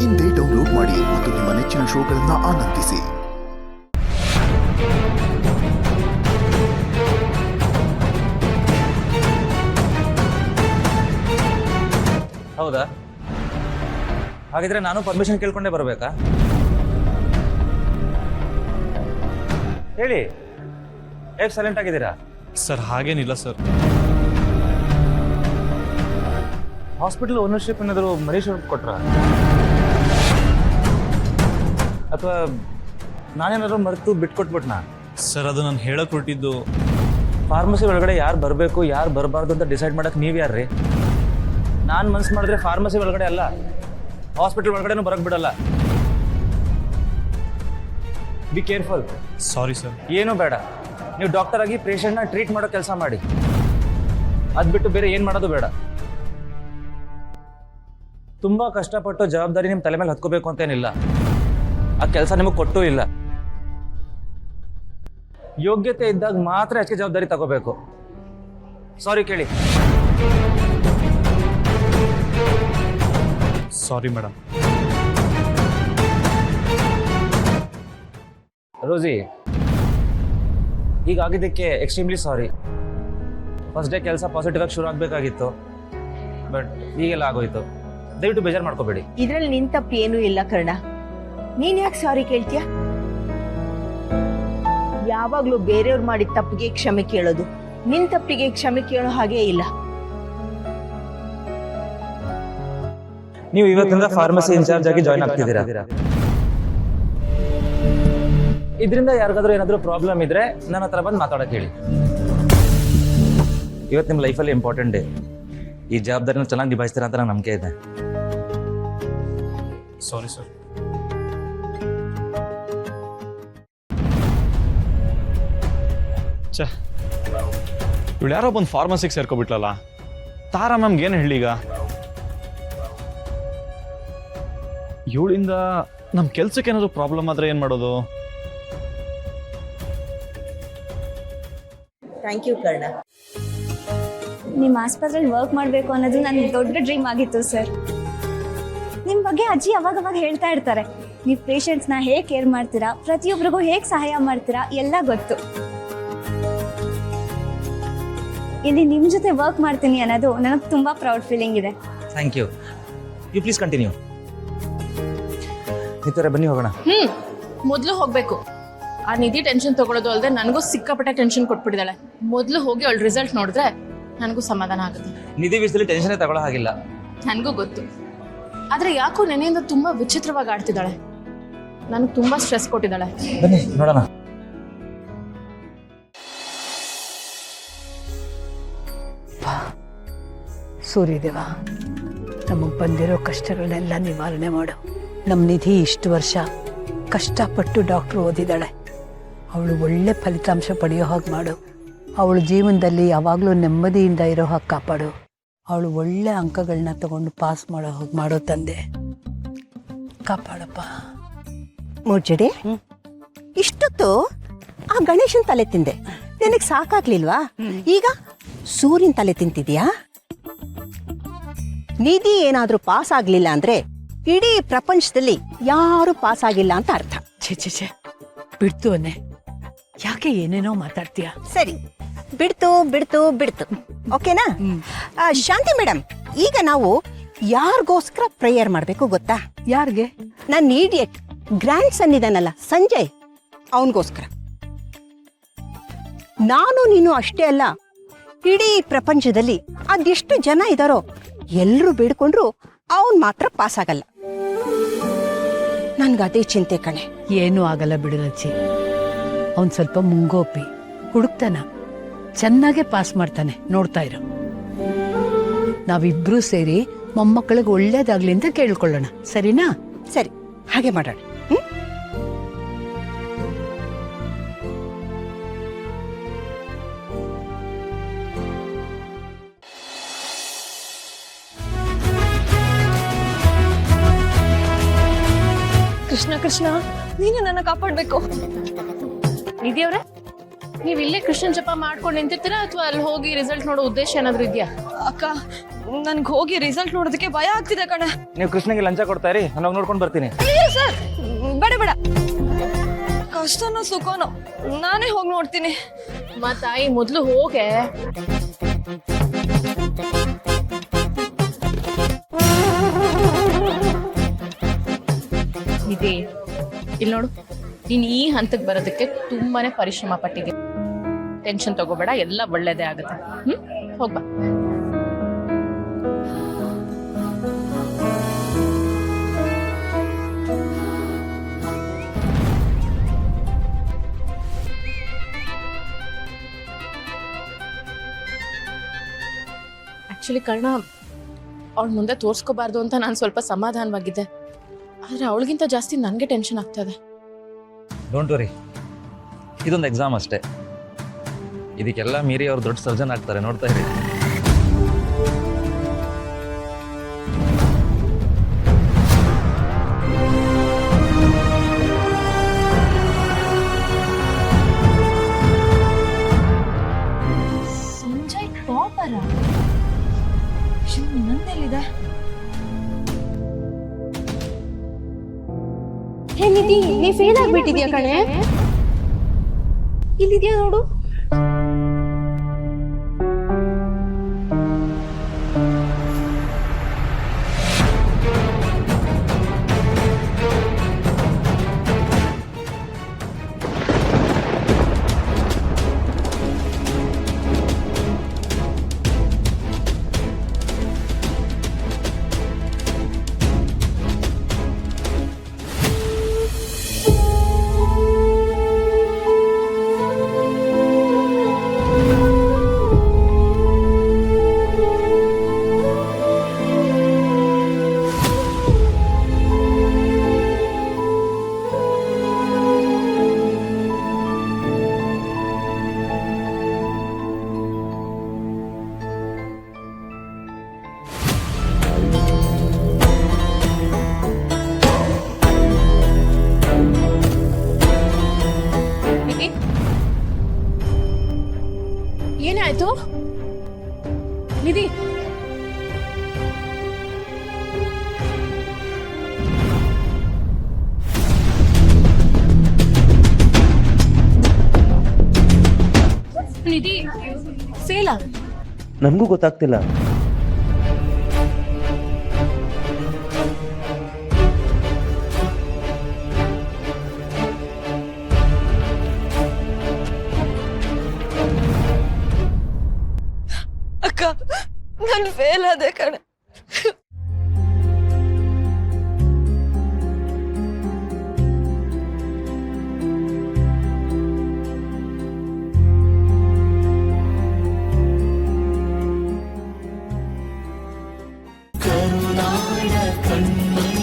ಇಂದೇ ಡೌನ್ಲೋಡ್ ಮಾಡಿ ಮತ್ತು ನಿಮ್ಮ ನೆಚ್ಚಿನ ಶೋಗಳನ್ನು ಆನಂದಿಸಿ. ಹೌದಾ? ಹಾಗಿದ್ರೆ ನಾನು ಪರ್ಮಿಷನ್ ಕೇಳ್ಕೊಂಡೇ ಬರಬೇಕಾ? ಹೇಳಿ, ಹೇಗೆ ಸೈಲೆಂಟ್ ಆಗಿದ್ದೀರಾ? ಸರ್ ಹಾಗೇನಿಲ್ಲ ಸರ್. ಹಾಸ್ಪಿಟಲ್ ಓನರ್ಶಿಪ್ ಏನಾದರೂ ಮರೀಶ್ ಅವ್ರಿಗೆ ಕೊಟ್ರ, ಅಥವಾ ನಾನೇನಾದ್ರು ಮರೆತು ಬಿಟ್ಕೊಟ್ಬಿಟ್ನಾ? ಸರ್ ಅದು ನಾನು ಹೇಳಕ್ ಹೊರಟಿದ್ದು, ಫಾರ್ಮಸಿ ಒಳಗಡೆ ಯಾರು ಬರಬೇಕು ಯಾರು ಬರಬಾರ್ದು ಅಂತ ಡಿಸೈಡ್ ಮಾಡಕ್ಕೆ ನೀವು ಯಾರ್ರಿ? ನಾನು ಮನ್ಸು ಮಾಡಿದ್ರೆ ಫಾರ್ಮಸಿ ಒಳಗಡೆ ಅಲ್ಲ, ಹಾಸ್ಪಿಟಲ್ ಒಳಗಡೆನೂ ಬರಕ್ಕೆ ಬಿಡಲ್ಲ. Be careful. Sorry sir. ಏನೂ ಬೇಡ, ನೀವು ಡಾಕ್ಟರ್ ಆಗಿ ಪೇಷಂಟ್ನ ಟ್ರೀಟ್ ಮಾಡೋ ಕೆಲಸ ಮಾಡಿ, ಅದು ಬಿಟ್ಟು ಬೇರೆ ಏನು ಮಾಡೋದು ಬೇಡ. ತುಂಬ ಕಷ್ಟಪಟ್ಟು ಜವಾಬ್ದಾರಿ ನಿಮ್ಮ ತಲೆ ಮೇಲೆ ಹತ್ಕೋಬೇಕು ಅಂತೇನಿಲ್ಲ, ಆ ಕೆಲಸ ನಿಮಗೆ ಕೊಟ್ಟೂ ಇಲ್ಲ. ಯೋಗ್ಯತೆ ಇದ್ದಾಗ ಮಾತ್ರ ಹೆಚ್ಚಿಗೆ ಜವಾಬ್ದಾರಿ ತಗೋಬೇಕು. ಸಾರಿ ಕೇಳಿ. Sorry madam. ರೋಸಿ, ಹೀಗಾಗಿದ್ದಕ್ಕೆ ಎಕ್ಸ್ಟ್ರೀಮ್ಲಿ ಸಾರಿ. ಫಸ್ಟ್ ಡೇ ಕೆಲಸ ಪಾಸಿಟಿವ್ ಆಗಿ ಶುರು ಆಗಬೇಕಾಗಿತ್ತು, ಬಟ್ ಈಗೆಲ್ಲ ಆಗೋಯ್ತು. ದಯವಿಟ್ಟು ಬೇಜಾರು ಮಾಡ್ಕೋಬೇಡಿ. ಇದ್ರಲ್ಲಿ ನಿನ್ ತಪ್ಪು ಏನೂ ಇಲ್ಲ ಕರ್ಣ. ನೀನ್ ಯಾಕೆ ಸಾರಿ ಕೇಳ್ತೀಯ? ಯಾವಾಗ್ಲೂ ಬೇರೆಯವ್ರು ಮಾಡಿದ ತಪ್ಪಿಗೆ ಕ್ಷಮೆ ಕೇಳೋದು, ನಿನ್ ತಪ್ಪಿಗೆ ಕ್ಷಮೆ ಕೇಳೋ ಹಾಗೆ ಇಲ್ಲ. ನೀವು ಇವತ್ತಿಂದ ಫಾರ್ಮಸಿ ಇನ್ಚಾರ್ಜ್ ಆಗಿ ಜಾಯ್ನ್ ಆಗ್ತಿದ್ದೀರಾ. ಇದರಿಂದ ಯಾರಿಗಾದ್ರೂ ಏನಾದರೂ ಪ್ರಾಬ್ಲಮ್ ಇದ್ರೆ ನನ್ನ ಹತ್ರ ಬಂದು ಮಾತಾಡೋಕೆ ಹೇಳಿ. ಇವತ್ತು ನಿಮ್ಮ ಲೈಫಲ್ಲಿ ಇಂಪಾರ್ಟೆಂಟ್ ಡೇ. ಈ ಜವಾಬ್ದಾರಿನ ಚೆನ್ನಾಗಿ ನಿಭಾಯಿಸ್ತೀರಾ ಅಂತ ನಂಗೆ ನಂಬಿಕೆ ಇದೆ. Sorry sir. ಛೇ, ಇವಳು ಯಾರೋ ಬಂದು ಫಾರ್ಮಸಿಗೆ ಸೇರ್ಕೊಬಿಟ್ಲಲ್ಲ. ತಾರಾ ಮ್ಯಾಮ್ಗೆ ಏನು ಹೇಳಿ ಈಗ? ಇವಳಿಂದ ನಮ್ಮ ಕೆಲ್ಸಕ್ಕೆ ಏನಾದರೂ ಪ್ರಾಬ್ಲಮ್ ಆದರೆ ಏನು ಮಾಡೋದು? Thank you Karna. ನಿಮ್ಮ ಆಸ್ಪತ್ರೆಯಲ್ಲಿ ವರ್ಕ್ ಮಾಡಬೇಕು ಅನ್ನೋದು ನನ್ನ ದೊಡ್ಡ ಡ್ರೀಮ್ ಆಗಿತ್ತು ಸರ್. ನಿಮ್ಮ ಬಗ್ಗೆ ಅಜ್ಜಿ ಅವಾಗವಾಗ ಹೇಳ್ತಾ ಇರ್ತಾರೆ. ನೀವು ಪೇಷಂಟ್ಸ್ನ ಹೇಗೆ ಕೇರ್ ಮಾಡ್ತೀರಾ, ಪ್ರತಿಯೊಬ್ಬರಿಗೂ ಹೇಗೆ ಸಹಾಯ ಮಾಡ್ತೀರಾ ಎಲ್ಲ ಗೊತ್ತು. ಇಲ್ಲಿ ನಿಮ್ಮ ಜೊತೆ ವರ್ಕ್ ಮಾಡ್ತೀನಿ ಅನ್ನೋದು ನನಗೆ ತುಂಬ ಪ್ರೌಡ್ ಫೀಲಿಂಗ್ ಇದೆ. Thank you. You please continue. ನಿತ್ತರ ಬನ್ನಿ ಹೋಗೋಣ. ಮೊದಲು ಹೋಗ್ಬೇಕು. ಆ ನಿಧಿ ಟೆನ್ಷನ್ ತಗೊಳ್ಳೋದು ಅಲ್ಲದೆ ನನಗೂ ಸಿಕ್ಕಾಪಟ್ಟೆ ಟೆನ್ಷನ್ ಕೊಟ್ಬಿಟ್ಟಿದ್ದಾಳೆ. ಮೊದಲು ಹೋಗಿ ಅವಳ ರಿಸಲ್ಟ್ ನೋಡಿದ್ರೆ ನನಗೂ ಸಮಾಧಾನ ಆಗುತ್ತೆ. ನಿಧಿ ವಿಷಯದಲ್ಲಿ ಟೆನ್ಷನ್ ತಗೊಳ್ಳೋ ಹಾಗಿಲ್ಲ. ನನಗೂ ಗೊತ್ತು, ಆದ್ರೆ ಯಾಕೋ ನೆನೆಯಿಂದ ತುಂಬಾ ವಿಚಿತ್ರವಾಗಿ ಆಡ್ತಿದ್ದಾಳೆ. ನನಗೆ ತುಂಬಾ ಸ್ಟ್ರೆಸ್ ಕೊಟ್ಟಿದ್ದಾಳೆ. ಬನ್ನಿ ನೋಡೋಣ. ಸೂರ್ಯದೇವ, ನಮಗೆ ಬಂದಿರೋ ಕಷ್ಟಗಳನ್ನೆಲ್ಲ ನಿವಾರಣೆ ಮಾಡು. ನಮ್ಮ ನಿಧಿ ಇಷ್ಟು ವರ್ಷ ಕಷ್ಟಪಟ್ಟು ಡಾಕ್ಟ್ರು ಓದಿದ್ದಾಳೆ. ಅವಳು ಒಳ್ಳೆ ಫಲಿತಾಂಶ ಪಡೆಯೋ ಹಾಗೆ ಮಾಡು. ಅವಳ ಜೀವನದಲ್ಲಿ ಯಾವಾಗಲೂ ನೆಮ್ಮದಿಯಿಂದ ಇರೋ ಹಾಗೆ ಕಾಪಾಡು. ಅವಳು ಒಳ್ಳೆ ಅಂಕಗಳನ್ನ ತಗೊಂಡು ಪಾಸ್ ಮಾಡೋ ಹಾಗೆ ಮಾಡೋ ತಂದೆ. ಕಾಪಾಡಪ್ಪ. ಮುರ್ಜಡೆ, ಇಷ್ಟೊತ್ತು ಆ ಗಣೇಶನ್ ತಲೆ ತಿಂದೆ, ನಿನಗೆ ಸಾಕಾಗ್ಲಿಲ್ವಾ? ಈಗ ಸೂರ್ಯನ ತಲೆ ತಿಂತಿದ್ಯಾ? ನಿಧಿ ಏನಾದ್ರೂ ಪಾಸ್ ಆಗ್ಲಿಲ್ಲ ಅಂದ್ರೆ ಇಡೀ ಪ್ರಪಂಚದಲ್ಲಿ ಯಾರು ಪಾಸ್ ಆಗಿಲ್ಲ ಅಂತ ಅರ್ಥ. ಛೇ ಬಿಡ್ತು ಅನ್ನೆ, ಯಾಕೆ ಏನೇನೋ ಮಾತಾಡ್ತೀಯ? ಸರಿ, ಬಿಡ್ತು ಬಿಡ್ತು ಬಿಡ್ತು, ಓಕೆನಾ? ಶಾಂತಿ ಮೇಡಮ್, ಈಗ ನಾವು ಯಾರಿಗೋಸ್ಕರ ಪ್ರೇಯರ್ ಮಾಡ್ಬೇಕು ಗೊತ್ತಾ? ಯಾರಿಗೆ? ನನ್ನ ಇಡಿಯಟ್ ಗ್ರ್ಯಾಂಡ್ ಸನ್ ಇದಾನಲ್ಲ ಸಂಜಯ್, ಅವನಿಗೋಸ್ಕರ. ನಾನು ನೀನು ಅಷ್ಟೇ ಅಲ್ಲ, ಇಡೀ ಪ್ರಪಂಚದಲ್ಲಿ ಅದೆಷ್ಟು ಜನ ಇದಾರೋ ಎಲ್ಲರೂ ಬೇಡ್ಕೊಂಡ್ರು ಅವನ್ ಮಾತ್ರ ಪಾಸ್ ಆಗಲ್ಲ. ನನ್ಗದೇ ಚಿಂತೆ ಕಣೆ. ಏನೂ ಆಗಲ್ಲ ಬಿಡು ರಚಿ. ಅವನ್ ಸ್ವಲ್ಪ ಮುಂಗೋಪಿ, ಹುಡುಕ್ತಾನ, ಚೆನ್ನಾಗೆ ಪಾಸ್ ಮಾಡ್ತಾನೆ, ನೋಡ್ತಾ ಇರೋ. ನಾವಿಬ್ರು ಸೇರಿ ಮೊಮ್ಮಕ್ಕಳಿಗೆ ಒಳ್ಳೇದಾಗ್ಲಿ ಅಂತ ಕೇಳ್ಕೊಳ್ಳೋಣ, ಸರಿನಾ? ಸರಿ, ಹಾಗೆ ಮಾಡೋಣ. ಕೃಷ್ಣ ಕೃಷ್ಣ, ನೀನು ನನ್ನ ಕಾಪಾಡ್ಬೇಕು. ನಿಧಿ ಅವ್ರೆ, ನೀವ್ ಇಲ್ಲೇ ಕೃಷ್ಣನ್ ಜಪ ಮಾಡ್ಕೊಂಡು ನಿಂತಿರ್ತೀರಾ ಅಥವಾ ಅಲ್ಲಿ ಹೋಗಿ ರಿಸಲ್ಟ್ ನೋಡೋ ಉದ್ದೇಶ ಏನಾದ್ರು ಇದೆಯಾ? ಅಕ್ಕ, ನನ್ಗೆ ಹೋಗಿ ರಿಸಲ್ಟ್ ನೋಡೋದಕ್ಕೆ ಭಯ ಆಗ್ತಿದೆ ಕಣೆ. ನೀವು ಕೃಷ್ಣಗೆ ಲಂಚ ಕೊಡ್ತಾ ಇರಿ, ನಾನು ಹೋಗಿ ನೋಡ್ಕೊಂಡು ಬರ್ತೀನಿ. ಅಯ್ಯೋ ಸರ್, ಬೇಡ ಬೇಡ, ಕಷ್ಟನೋ ಸುಖನೋ ನಾನೇ ಹೋಗಿ ನೋಡ್ತೀನಿ. ತಾಯಿ ಮೊದ್ಲು ಹೋಗೆ. ನಿಧಿ, ಇಲ್ಲಿ ನೋಡು, ನೀನ್ ಈ ಹಂತಕ್ಕೆ ಬರೋದಕ್ಕೆ ತುಂಬಾನೇ ಪರಿಶ್ರಮ ಪಟ್ಟಿದ್ದೆ. ಟೆನ್ಷನ್ ತಗೋಬೇಡ, ಎಲ್ಲ ಒಳ್ಳೇದೇ ಆಗುತ್ತೆ. ಹೋಗ್ಬಾ. ಆಕ್ಚುಲಿ ಕರ್ಣ, ಅವಳ ಮುಂದೆ ತೋರ್ಸ್ಕೋಬಾರ್ದು ಅಂತ ನಾನು ಸ್ವಲ್ಪ ಸಮಾಧಾನವಾಗಿದ್ದೆ. ಆದ್ರೆ ಅವಳಿಗಿಂತ ಜಾಸ್ತಿ ನನಗೆ ಟೆನ್ಷನ್ ಆಗ್ತದೆ. ಡೋಂಟ್ ವರಿ, ಇದೊಂದು ಎಕ್ಸಾಮ್ ಅಷ್ಟೇ. ಇದಕ್ಕೆಲ್ಲ ಮೀರಿ ಅವ್ರು ದೊಡ್ಡ ಸರ್ಜನ್ ಆಗ್ತಾರೆ, ನೋಡ್ತಾ ಇರಿ. ಸಂಜಯ್ ಟಾಪರ? ನಂದೆಲ್ಲಿದೆ? ಹೇ ನಿಧಿ, ನೀ ಫೇಲ್ ಆಗ್ಬಿಟ್ಟಿದ್ಯಾ ಕಣೆ. ಇಲ್ಲಿದ್ಯಾ ನೋಡು. ಏನಾಯ್ತು ನಿಧಿ? ನಿಧಿ ಫೇಲಾ? ನಮಗೂ ಗೊತ್ತಾಗ್ತಿಲ್ಲ. ಅಕ್ಕ, ನಾನು ಫೇಲ್ ಆದೆ ಕಣೆ. ಕರುನಾಡ ಕಣ್ಮಣಿ